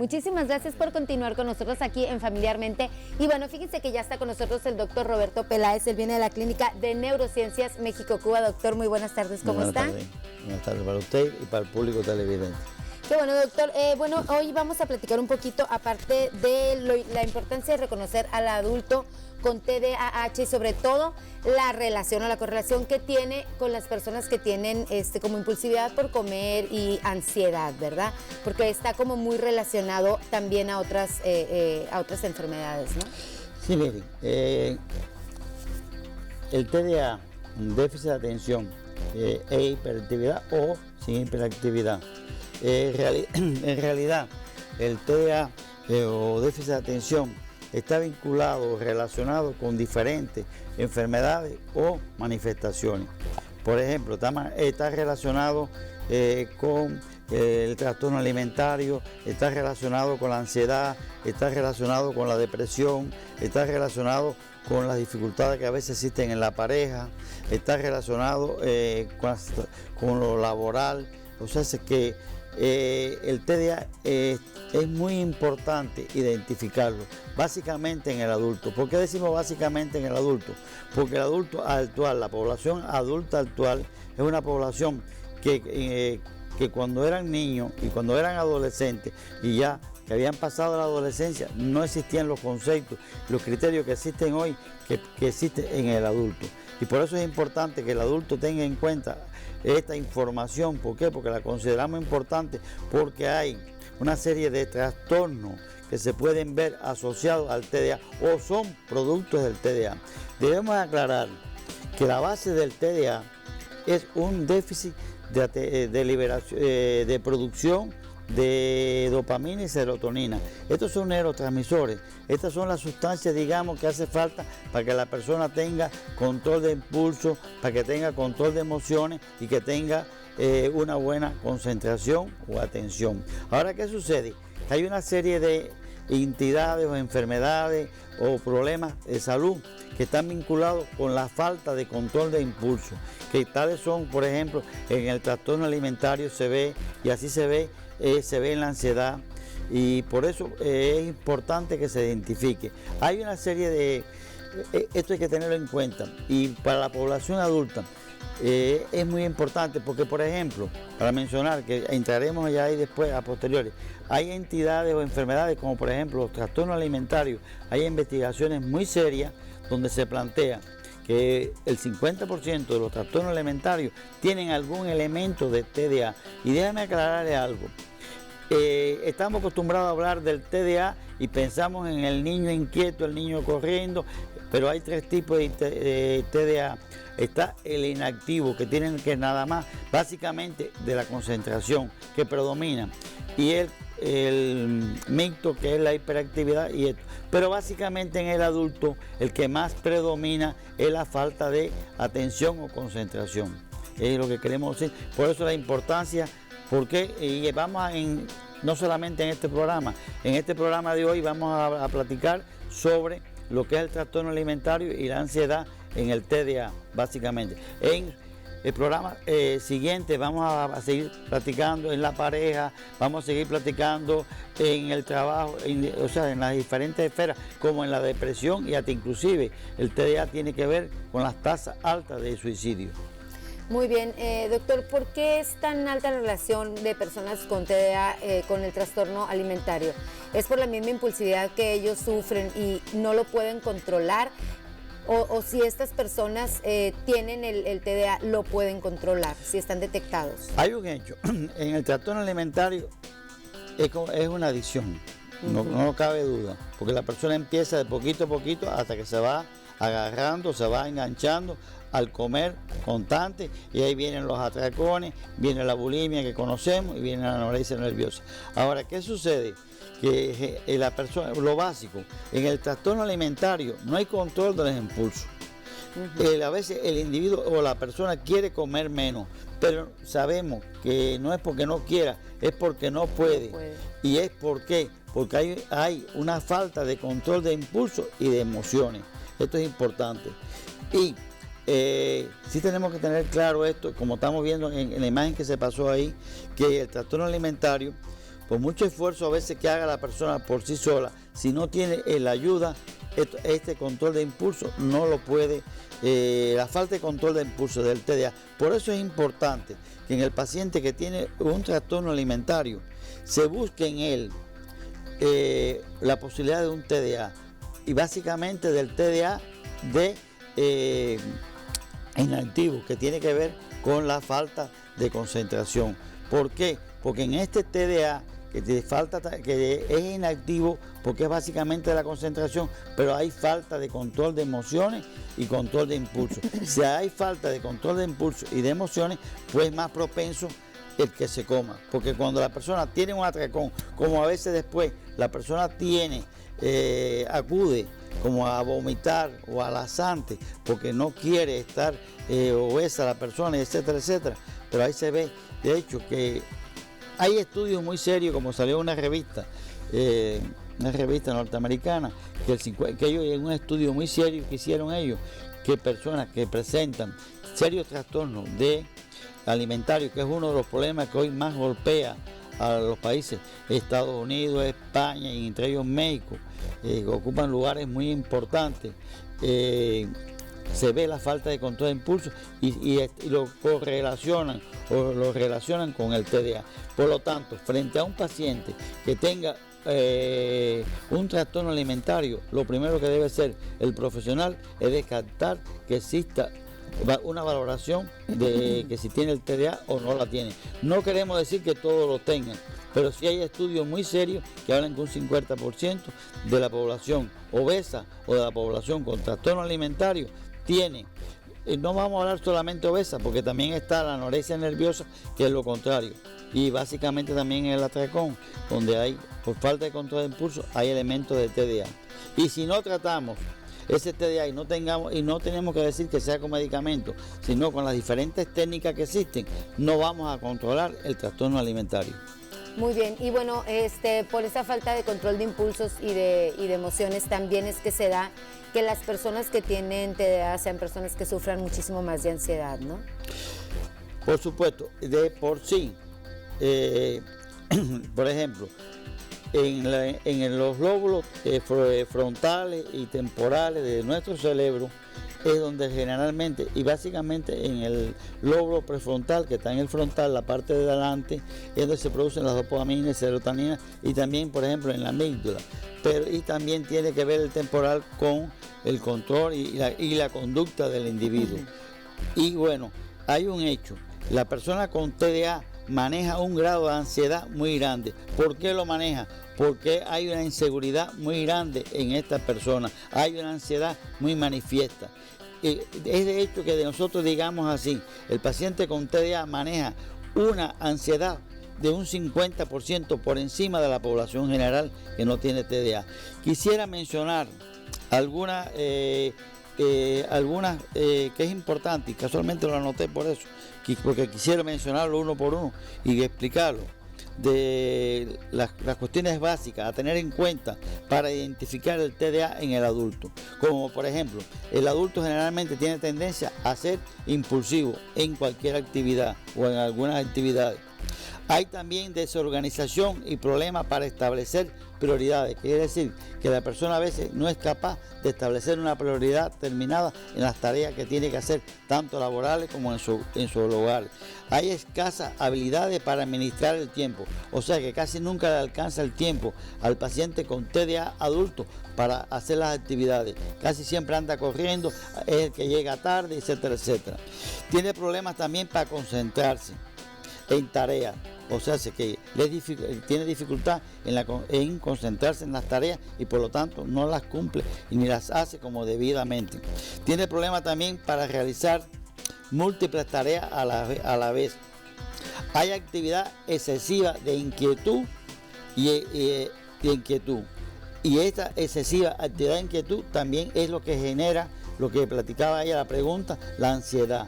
Muchísimas gracias por continuar con nosotros aquí en Familiarmente. Y bueno, fíjense que ya está con nosotros el doctor Roberto Peláez. Él viene de la Clínica de Neurociencias México-Cuba. Doctor, muy buenas tardes, ¿cómo está? Buenas tardes para usted y para el público televidente. Qué bueno, doctor. Bueno, hoy vamos a platicar un poquito, aparte de la importancia de reconocer al adulto con TDAH y sobre todo la relación o la correlación que tiene con las personas que tienen como impulsividad por comer y ansiedad, ¿verdad? Porque está como muy relacionado también a otras enfermedades, ¿no? Sí, miren, el TDA, déficit de atención, e hiperactividad o sin hiperactividad. En realidad, el TDA o déficit de atención está vinculado o relacionado con diferentes enfermedades o manifestaciones. Por ejemplo, está relacionado con el trastorno alimentario, está relacionado con la ansiedad, está relacionado con la depresión, está relacionado con las dificultades que a veces existen en la pareja, está relacionado con lo laboral. O sea, es que el TDA es muy importante identificarlo, básicamente en el adulto. ¿Por qué decimos básicamente en el adulto? Porque el adulto actual, la población adulta actual, es una población que cuando eran niños y cuando eran adolescentes y ya que habían pasado la adolescencia, no existían los conceptos, los criterios que existen hoy, que existen en el adulto. Y por eso es importante que el adulto tenga en cuenta esta información. ¿Por qué? Porque la consideramos importante, porque hay una serie de trastornos que se pueden ver asociados al TDA o son productos del TDA. Debemos aclarar que la base del TDA es un déficit de producción de dopamina y serotonina. Estos son neurotransmisores. Estas son las sustancias, digamos, que hace falta para que la persona tenga control de impulso, para que tenga control de emociones y que tenga una buena concentración o atención. Ahora, ¿qué sucede? Hay una serie de entidades o enfermedades o problemas de salud que están vinculados con la falta de control de impulso, que tales son, por ejemplo, en el trastorno alimentario se ve, y así se ve en la ansiedad, y por eso es importante que se identifique. Hay una serie de, esto hay que tenerlo en cuenta, y para la población adulta es muy importante porque, por ejemplo, para mencionar, que entraremos ya ahí después a posteriores, hay entidades o enfermedades como por ejemplo los trastornos alimentarios. Hay investigaciones muy serias donde se plantea que el 50% de los trastornos alimentarios tienen algún elemento de TDA. Y déjame aclararle algo. Estamos acostumbrados a hablar del TDA y pensamos en el niño inquieto, el niño corriendo, pero hay tres tipos de TDA. Está el inactivo, que tienen que nada más, básicamente de la concentración que predomina, y el mixto, que es la hiperactividad, y esto. Pero básicamente en el adulto el que más predomina es la falta de atención o concentración. Es lo que queremos decir. Por eso la importancia, porque y vamos no solamente en este programa de hoy vamos a platicar sobre lo que es el trastorno alimentario y la ansiedad en el TDA, básicamente. En el programa siguiente vamos a seguir platicando en la pareja, vamos a seguir platicando en el trabajo, o sea, en las diferentes esferas, como en la depresión, y hasta inclusive el TDA tiene que ver con las tasas altas de suicidio. Muy bien, doctor, ¿por qué es tan alta la relación de personas con TDA con el trastorno alimentario? ¿Es por la misma impulsividad que ellos sufren y no lo pueden controlar? O si estas personas tienen el TDA, lo pueden controlar, si están detectados. Hay un hecho, en el trastorno alimentario es una adicción, no cabe duda, porque la persona empieza de poquito a poquito hasta que se va agarrando, se va enganchando al comer constante, y ahí vienen los atracones, viene la bulimia que conocemos y viene la anorexia nerviosa. Ahora, ¿qué sucede? Que la persona, lo básico, en el trastorno alimentario no hay control de los impulsos. A veces el individuo o la persona quiere comer menos, pero sabemos que no es porque no quiera, es porque no puede. ¿Y es por qué? Porque hay una falta de control de impulsos y de emociones. Esto es importante. Y sí tenemos que tener claro esto, como estamos viendo en la imagen que se pasó ahí, que el trastorno alimentario por mucho esfuerzo a veces que haga la persona por sí sola, si no tiene la ayuda, este control de impulso no lo puede, la falta de control de impulso del TDA. Por eso es importante que en el paciente que tiene un trastorno alimentario, se busque en él la posibilidad de un TDA, y básicamente del TDA de inactivo, que tiene que ver con la falta de concentración. ¿Por qué? Porque en este TDA que es inactivo, porque es básicamente la concentración, pero hay falta de control de emociones y control de impulso. Si hay falta de control de impulso y de emociones, pues más propenso el que se coma, porque cuando la persona tiene un atracón, como a veces después la persona acude como a vomitar o a lasante, porque no quiere estar obesa la persona, etcétera, etcétera. Pero ahí se ve, de hecho, que hay estudios muy serios, como salió una revista norteamericana, que ellos, en un estudio muy serio que hicieron ellos, que personas que presentan serios trastornos de alimentario, que es uno de los problemas que hoy más golpea a los países, Estados Unidos, España y entre ellos México, que ocupan lugares muy importantes, se ve la falta de control de impulso y lo correlacionan o lo relacionan con el TDA. Por lo tanto, frente a un paciente que tenga un trastorno alimentario, lo primero que debe hacer el profesional es descartar que exista una valoración de que si tiene el TDA o no la tiene. No queremos decir que todos lo tengan, pero sí hay estudios muy serios que hablan que un 50% de la población obesa o de la población con trastorno alimentario tiene. No vamos a hablar solamente obesa, porque también está la anorexia nerviosa, que es lo contrario, y básicamente también el atracón, donde hay, por falta de control de impulso, hay elementos de TDA. Y si no tratamos ese TDA y no tenemos que decir que sea con medicamentos, sino con las diferentes técnicas que existen, no vamos a controlar el trastorno alimentario. Muy bien, y bueno, por esa falta de control de impulsos y de emociones, también es que se da que las personas que tienen TDA sean personas que sufran muchísimo más de ansiedad, ¿no? Por supuesto, de por sí, por ejemplo, en los lóbulos frontales y temporales de nuestro cerebro es donde generalmente y básicamente en el lóbulo prefrontal, que está en el frontal, la parte de adelante, es donde se producen las dopamina y serotonina, y también, por ejemplo, en la amígdala. Y también tiene que ver el temporal con el control y la conducta del individuo. Y bueno, hay un hecho: la persona con TDA maneja un grado de ansiedad muy grande. ¿Por qué lo maneja? Porque hay una inseguridad muy grande en esta persona, hay una ansiedad muy manifiesta. Es de hecho que de nosotros digamos así, el paciente con TDA maneja una ansiedad de un 50% por encima de la población general que no tiene TDA. Quisiera mencionar algunas que es importante, y casualmente lo anoté por eso, porque quisiera mencionarlo uno por uno y explicarlo, de las cuestiones básicas a tener en cuenta para identificar el TDA en el adulto. Como por ejemplo, el adulto generalmente tiene tendencia a ser impulsivo en cualquier actividad o en algunas actividades. Hay también desorganización y problemas para establecer prioridades. Quiere decir que la persona a veces no es capaz de establecer una prioridad determinada en las tareas que tiene que hacer, tanto laborales como en su hogar. Hay escasas habilidades para administrar el tiempo, o sea que casi nunca le alcanza el tiempo al paciente con TDA adulto para hacer las actividades. Casi siempre anda corriendo, es el que llega tarde, etcétera, etcétera. Tiene problemas también para concentrarse en tareas, o sea que tiene dificultad en concentrarse en las tareas y por lo tanto no las cumple y ni las hace como debidamente. Tiene problemas también para realizar múltiples tareas a la vez. Hay actividad excesiva de inquietud y inquietud. Y esta excesiva actividad de inquietud también es lo que genera, lo que platicaba ella la pregunta, la ansiedad.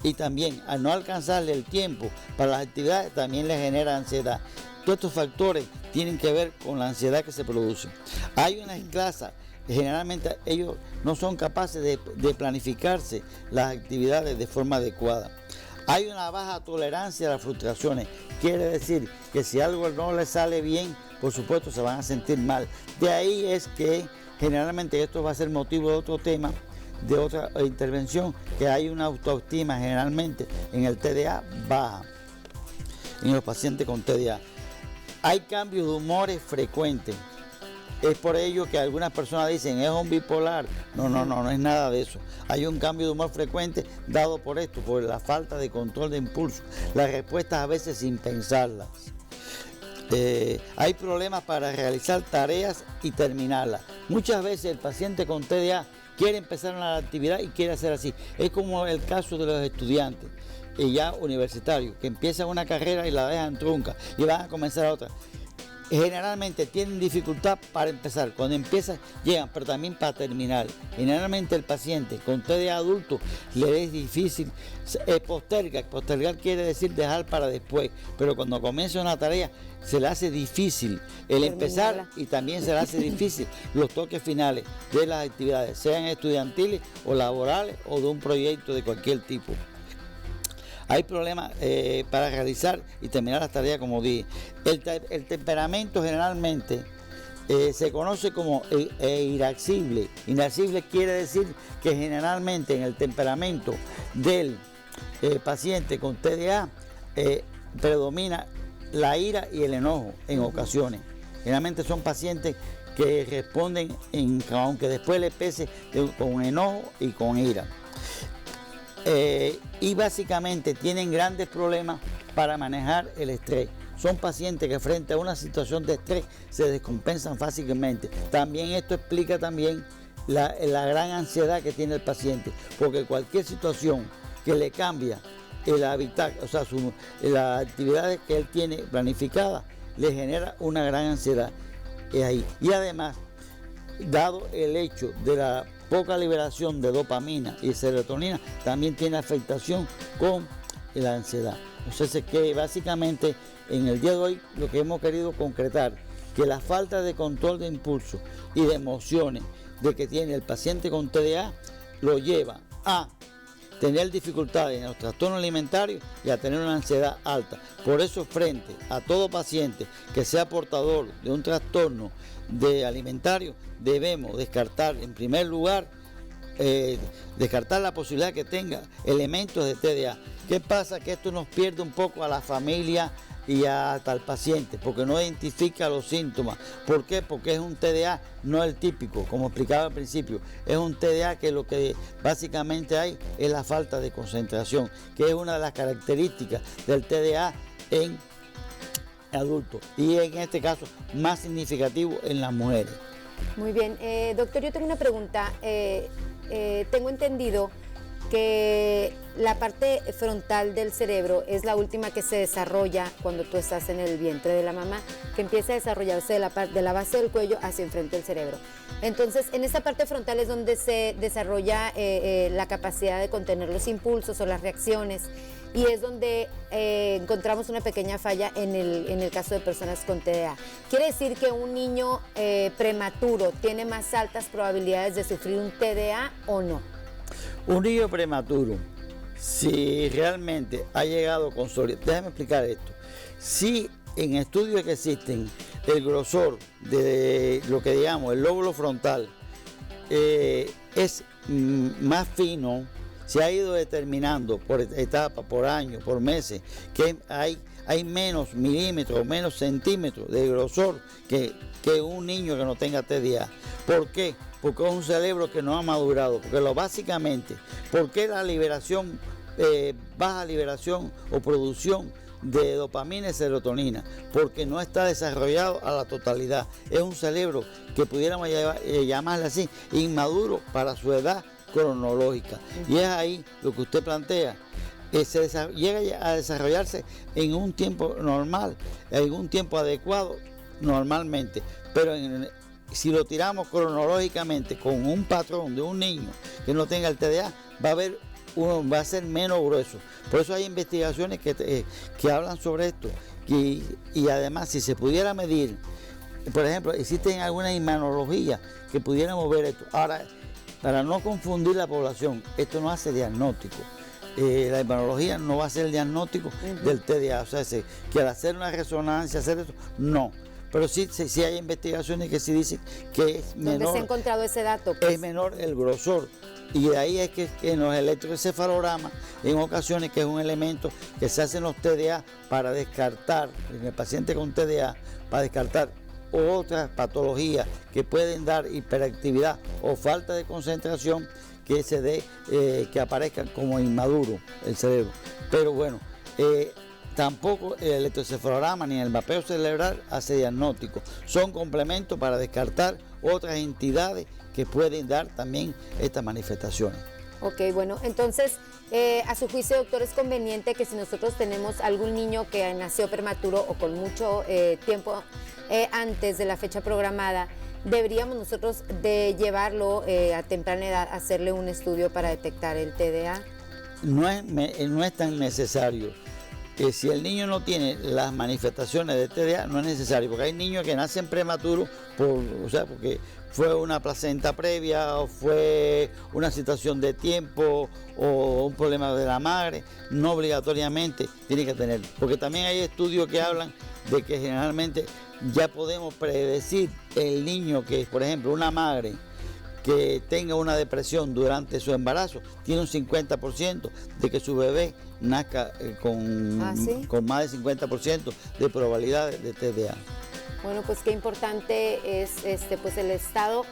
Y también al no alcanzarle el tiempo para las actividades también le genera ansiedad. Todos estos factores tienen que ver con la ansiedad que se produce. Hay una escasa, generalmente ellos no son capaces de planificarse las actividades de forma adecuada. Hay una baja tolerancia a las frustraciones, quiere decir que si algo no le sale bien, por supuesto se van a sentir mal. De ahí es que generalmente esto va a ser motivo de otro tema, de otra intervención, que hay una autoestima generalmente en el TDA baja, en los pacientes con TDA. Hay cambios de humores frecuentes. Es por ello que algunas personas dicen, es un bipolar. No es nada de eso. Hay un cambio de humor frecuente dado por esto, por la falta de control de impulso. Las respuestas a veces sin pensarlas. Hay problemas para realizar tareas y terminarlas. Muchas veces el paciente con TDA quiere empezar una actividad y quiere hacer así. Es como el caso de los estudiantes ya universitarios, que empiezan una carrera y la dejan trunca y van a comenzar otra. Generalmente tienen dificultad para empezar, cuando empiezan llegan, pero también para terminar. Generalmente el paciente con TDA adulto le es difícil postergar. Postergar quiere decir dejar para después, pero cuando comienza una tarea se le hace difícil el empezar y también se le hace difícil los toques finales de las actividades, sean estudiantiles o laborales o de un proyecto de cualquier tipo. Hay problemas para realizar y terminar las tareas, como dije. El temperamento generalmente se conoce como irascible. Irascible quiere decir que generalmente en el temperamento del paciente con TDA predomina la ira y el enojo en ocasiones. Generalmente son pacientes que responden, aunque después les pese, con enojo y con ira. Y básicamente tienen grandes problemas para manejar el estrés. Son pacientes que frente a una situación de estrés se descompensan fácilmente. También esto explica también la gran ansiedad que tiene el paciente, porque cualquier situación que le cambia el hábitat, o sea, las actividades que él tiene planificadas, le genera una gran ansiedad. Ahí. Y además, dado el hecho de la poca liberación de dopamina y serotonina, también tiene afectación con la ansiedad. Entonces, que básicamente en el día de hoy lo que hemos querido concretar, que la falta de control de impulso y de emociones de que tiene el paciente con TDA lo lleva a tener dificultades en los trastornos alimentarios y a tener una ansiedad alta. Por eso, frente a todo paciente que sea portador de un trastorno alimentario, debemos descartar en primer lugar, descartar la posibilidad que tenga elementos de TDA. ¿Qué pasa? Que esto nos pierde un poco a la familia y hasta al paciente, porque no identifica los síntomas. ¿Por qué? Porque es un TDA, no el típico, como explicaba al principio. Es un TDA que lo que básicamente hay es la falta de concentración, que es una de las características del TDA en adultos y en este caso más significativo en las mujeres. Muy bien, doctor, yo tengo una pregunta. Tengo entendido que la parte frontal del cerebro es la última que se desarrolla cuando tú estás en el vientre de la mamá, que empieza a desarrollarse de la base del cuello hacia enfrente del cerebro. Entonces, en esta parte frontal es donde se desarrolla la capacidad de contener los impulsos o las reacciones, y es donde encontramos una pequeña falla en el caso de personas con TDA. ¿Quiere decir que un niño prematuro tiene más altas probabilidades de sufrir un TDA o no? Un niño prematuro, si realmente ha llegado con solidez, déjame explicar esto. Si en estudios que existen, el grosor de lo que digamos, el lóbulo frontal, es más fino, se ha ido determinando por etapas, por años, por meses, que hay menos milímetros, menos centímetros de grosor que un niño que no tenga TDA. ¿Por qué? Porque es un cerebro que no ha madurado, porque básicamente, ¿por qué la liberación, baja liberación o producción de dopamina y serotonina? Porque no está desarrollado a la totalidad. Es un cerebro que pudiéramos llamarle así, inmaduro para su edad cronológica. Y es ahí lo que usted plantea. Llega a desarrollarse en un tiempo normal, en un tiempo adecuado normalmente, pero si lo tiramos cronológicamente con un patrón de un niño que no tenga el TDA, va a ser menos grueso. Por eso hay investigaciones que hablan sobre esto, y además si se pudiera medir, por ejemplo, existen algunas imanologías que pudiéramos ver esto. Ahora, para no confundir la población, esto no hace diagnóstico. la inmunología no va a ser el diagnóstico del TDA, o sea, que al hacer una resonancia, hacer eso, no. Pero sí hay investigaciones que sí dicen que es menor. ¿Dónde se ha encontrado ese dato? Pues? Es menor el grosor. Y de ahí es que en los electroencefalogramas, en ocasiones, que es un elemento que se hace en los TDA para descartar, en el paciente con TDA, para descartar otras patologías que pueden dar hiperactividad o falta de concentración que se dé, que aparezcan como inmaduro el cerebro. Pero bueno, tampoco el electroencefalograma ni el mapeo cerebral hace diagnóstico. Son complementos para descartar otras entidades que pueden dar también estas manifestaciones. Ok, bueno, entonces, a su juicio, doctor, ¿es conveniente que si nosotros tenemos algún niño que nació prematuro o con mucho tiempo antes de la fecha programada, deberíamos nosotros de llevarlo a temprana edad a hacerle un estudio para detectar el TDA? No es tan necesario. Que si el niño no tiene las manifestaciones de TDA, no es necesario, porque hay niños que nacen prematuros, porque fue una placenta previa, o fue una situación de tiempo, o un problema de la madre, no obligatoriamente tiene que tener. Porque también hay estudios que hablan de que generalmente ya podemos predecir el niño que, por ejemplo, una madre que tenga una depresión durante su embarazo, tiene un 50% de que su bebé nazca con más de 50% de probabilidad de TDA. Bueno, pues qué importante es pues el estado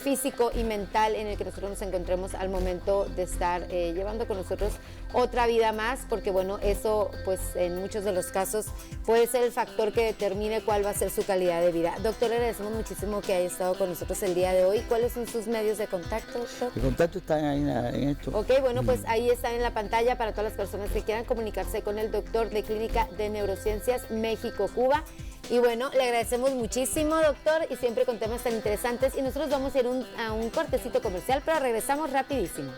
físico y mental en el que nosotros nos encontremos al momento de estar llevando con nosotros otra vida más, porque bueno, eso pues en muchos de los casos puede ser el factor que determine cuál va a ser su calidad de vida. Doctor, le agradecemos muchísimo que haya estado con nosotros el día de hoy. ¿Cuáles son sus medios de contacto, doctor? El contacto está ahí en esto. Ok, bueno, pues ahí están en la pantalla para todas las personas que quieran comunicarse con el doctor de Clínica de Neurociencias México-Cuba. Y bueno, le agradecemos muchísimo, doctor, y siempre con temas tan interesantes. Y nosotros vamos a ir a un cortecito comercial, pero regresamos rapidísimo.